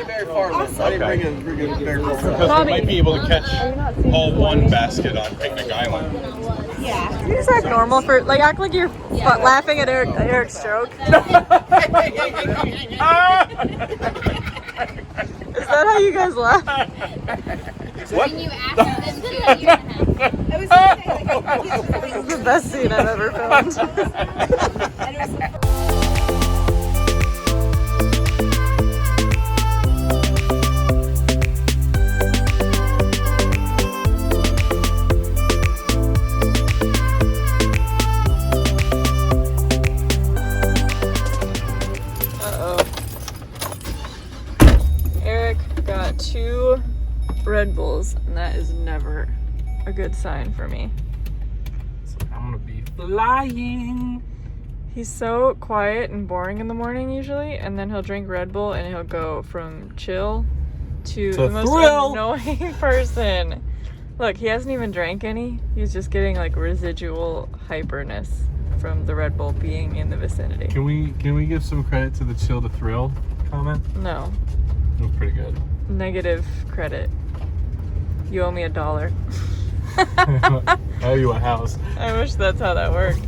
very far. Awesome. I didn't bring a bear call. Because we might be able to catch all one basket on Picnic Island. Yeah. You just act normal for, like, act like you're laughing at Eric's joke. Is that how you guys laugh? What? When you asked them to, you didn't This is the best scene I've ever filmed. Got 2 Red Bulls, and that is never a good sign for me. So I'm gonna be flying. He's so quiet and boring in the morning usually, and then he'll drink Red Bull and he'll go from chill to the most annoying person. Look, he hasn't even drank any. He's just getting like residual hyperness from the Red Bull being in the vicinity. Can we give some credit to the chill to thrill comment? No. It was pretty good. Negative credit. You owe me $1. I owe you a house. I wish that's how that worked.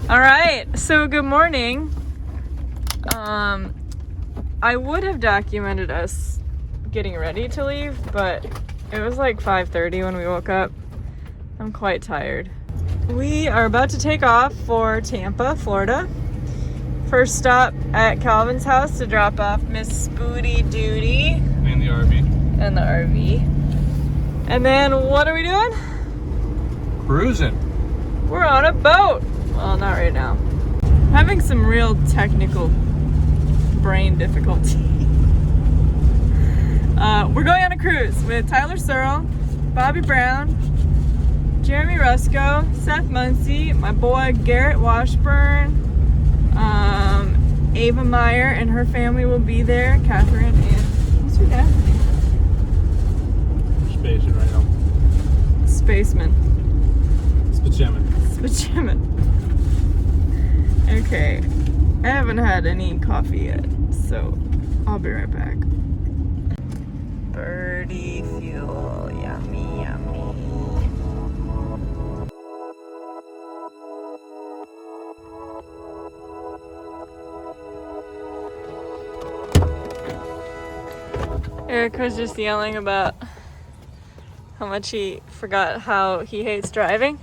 All right, so good morning. I would have documented us getting ready to leave, but it was like 5:30 when we woke up. I'm quite tired. We are about to take off for Tampa, Florida. First stop at Calvin's house to drop off Miss Spooty Duty. And the RV. And the RV. And then what are we doing? Cruising. We're on a boat. Well, not right now. Having some real technical brain difficulty. We're going on a cruise with Tyler Searle, Bobby Brown, Jeremy Rusco, Seth Munsey, my boy Garrett Washburn, Ava Meyer and her family will be there. Catherine and what's your dad's name? Spaceman right now. Spaceman. Spaceman. Okay. I haven't had any coffee yet, so I'll be right back. Birdie fuel. Yummy, yummy. Eric was just yelling about how much he forgot how he hates driving.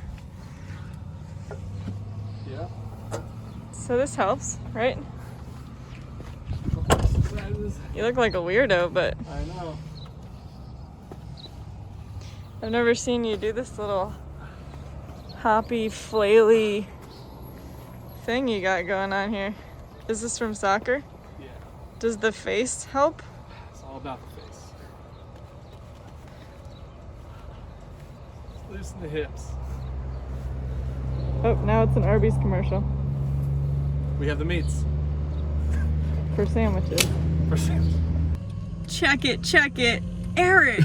Yeah. So this helps, right? You look like a weirdo, but I know. I've never seen you do this little hoppy, flaily thing you got going on here. Is this from soccer? Yeah. Does the face help? It's all about the face. Loosen the hips. Oh, now it's an Arby's commercial We have the meats. for sandwiches. Check it, Eric.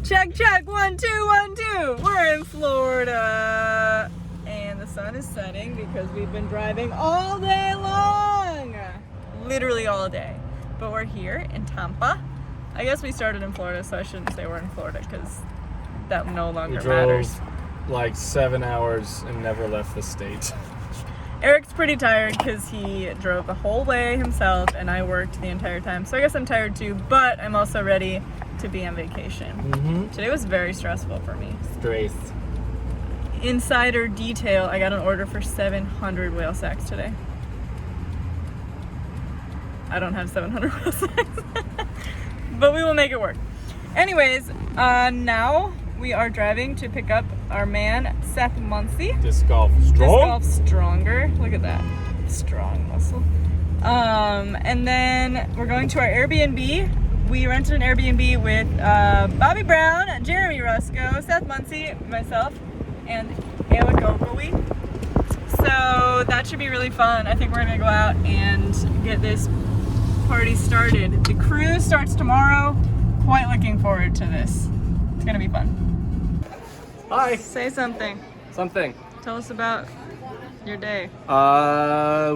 Check, 1, 2, 1, 2. We're in Florida. And the sun is setting because we've been driving all day long. Literally all day. But we're here in Tampa. I guess we started in Florida, so I shouldn't say we're in Florida because that no longer matters. Like 7 hours and never left the state. Eric's pretty tired because he drove the whole way himself and I worked the entire time. So I guess I'm tired too, but I'm also ready to be on vacation. Mm-hmm. Today was very stressful for me. Straight. Insider detail, I got an order for 700 whale sacks today. I don't have 700 whale sacks, but we will make it work. Anyways, now we are driving to pick up our man, Seth Munsey. Disc golf strong. Disc golf stronger. Look at that. Strong muscle. And then we're going to our Airbnb. We rented an Airbnb with Bobby Brown, Jeremy Rusco, Seth Munsey, myself, and Ava Oakley. So that should be really fun. I think we're gonna go out and get this party started. The cruise starts tomorrow. Quite looking forward to this. It's gonna be fun. Hi. Say something. Something. Tell us about Your day.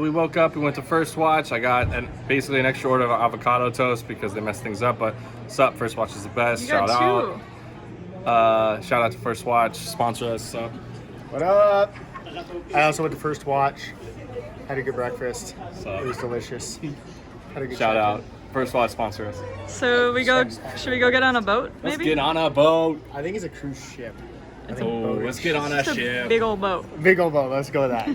We woke up, we went to First Watch. I got basically an extra order of avocado toast because they messed things up, but sup, First Watch is the best. You Shout got out. two. Shout out to First Watch, sponsor us. So. What up? I also went to First Watch. Had a good breakfast. It was delicious. Had a good Shout check-in. out. First Watch, sponsor us. So should we go get on a boat, maybe? Let's get on a boat. I think it's a cruise ship. I think Oh, boat let's is- get on a It's a ship. big old boat. Big old boat. Let's go with that.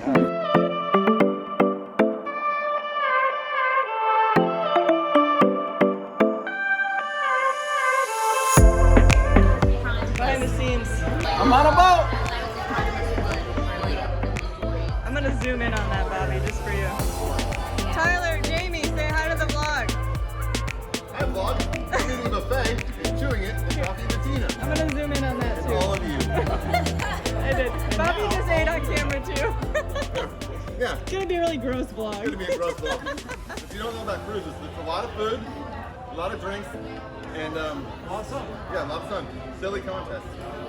Behind the scenes. I'm on a boat. I'm gonna zoom in on that, Bobby, just for you. Tyler, Jamie, say hi to the vlog. Hi, vlog. I'm eating a buffet and chewing it and talking to Tina. I'm gonna zoom in on that too. All of you. I did. Bobby just ate on camera too. Yeah. It's gonna be a really gross It's gonna vlog. be a gross vlog. If you don't know about cruises, it's a lot of food, a lot of drinks, and a lot of fun. Yeah, a lot of fun. Silly contests.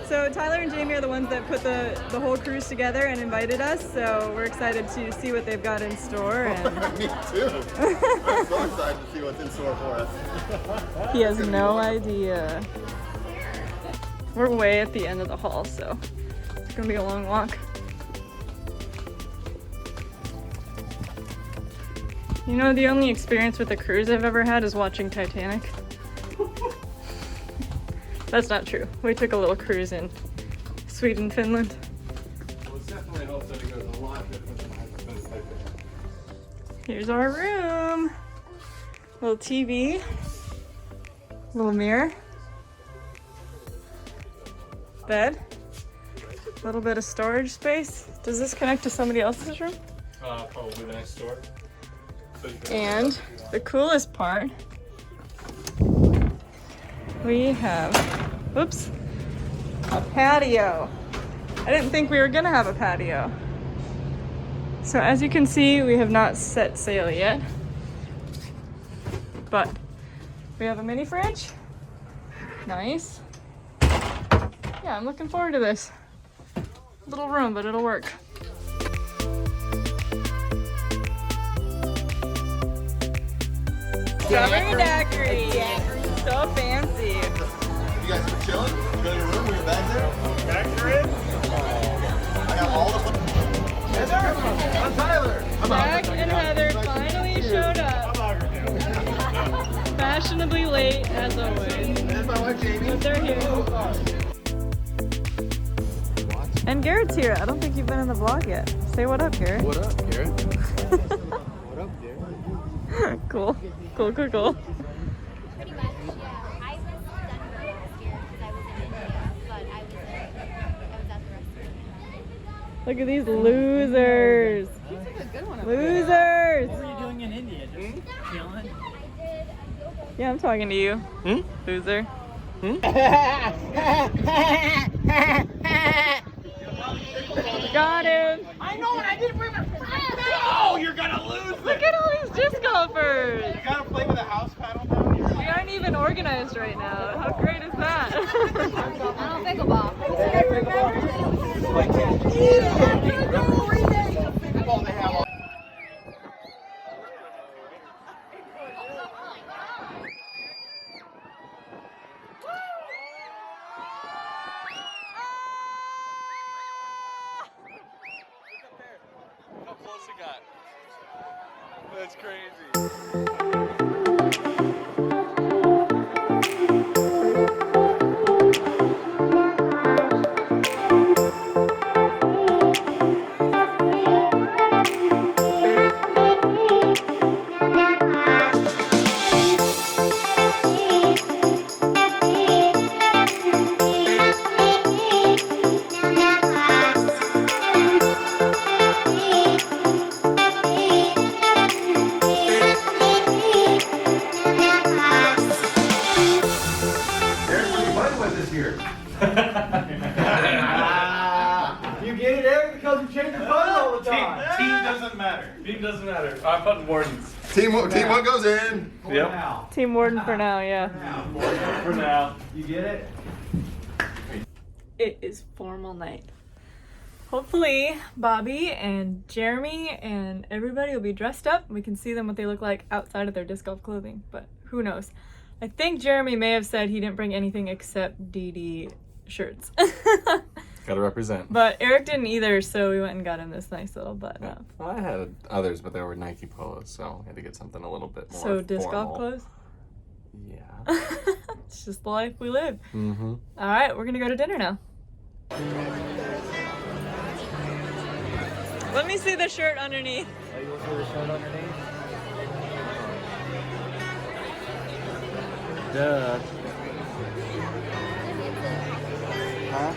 So Tyler and Jamie are the ones that put the whole cruise together and invited us. So we're excited to see what they've got in store. And Me too. I'm so excited to see what's in store for us. he has no idea. We're way at the end of the hall, so it's gonna be a long walk. You know, the only experience with a cruise I've ever had is watching Titanic. That's not true. We took a little cruise in Sweden, Finland. Well, it's definitely helps that it goes a lot different than Here's our room. Little TV. Little mirror. Bed. A little bit of storage space. Does this connect to somebody else's room? Probably the next door. So you can- And the coolest part, we have, whoops, a patio. I didn't think we were gonna have a patio. So as you can see, we have not set sail yet, but we have a mini fridge. Nice. Yeah, I'm looking forward to this. Little room, but it'll work. Strawberry daiquiri. So fancy. You guys are chilling? You go to your room with your bags there? Back there is. I got all the Heather! I'm Tyler! Jack and Heather finally showed up. Fashionably late, as always. There's my wife Jamie. But they're here. And Garrett's here. I don't think you've been in the vlog yet. Say what up, Garrett. What up, Garrett? What up, Derek? Cool. Cool, cool, cool. Pretty much, yeah. I was done for last year because I was in India, but I was at the restaurant. Look at these losers. Losers. What were you doing in India? Just chilling? Yeah, I'm talking to you. Loser. Got him. I know, and I didn't bring my. No, you're gonna lose Look at all these disc golfers. You gotta play with a house paddle down here. We aren't even organized right now. How great is that? I don't pickleball. Pickleball they have. How close it got? That's crazy. You get it, Eric, because you change your phone all the time. Team doesn't matter. Team doesn't matter. I'm putting wardens. Team one goes in. Yep. Now. Team Warden for now, yeah. For now. You get it? It is formal night. Hopefully Bobby and Jeremy and everybody will be dressed up. We can see them what they look like outside of their disc golf clothing, but who knows. I think Jeremy may have said he didn't bring anything except DD shirts. Gotta represent. But Eric didn't either, so we went and got him this nice little button up. Well, I had others, but they were Nike polos, so I had to get something a little bit more So disc formal. golf clothes? Yeah. It's just the life we live. Mm-hmm. All right, we're gonna go to dinner now. Let me see the shirt underneath. Are you looking for the shirt underneath? Duh. Huh?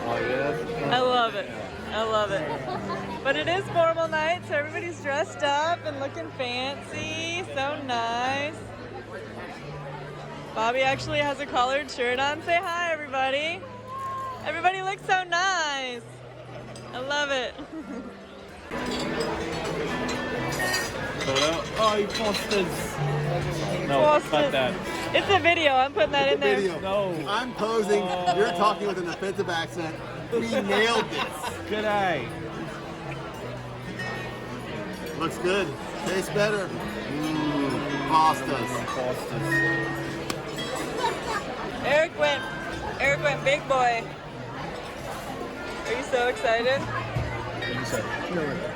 Oh, yeah? I love it. I love it. But it is formal night, so everybody's dressed up and looking fancy. So nice. Bobby actually has a collared shirt on. Say hi, everybody. Everybody looks so nice. I love it. Oh, you posters. No, Boston. cut that. It's a video. I'm putting that in there. Video. No. I'm posing. You're talking with an offensive accent. We nailed this. Good eye. Looks good. Tastes better. Pastas. Posters. Eric went big boy. Are you so excited? What do you say?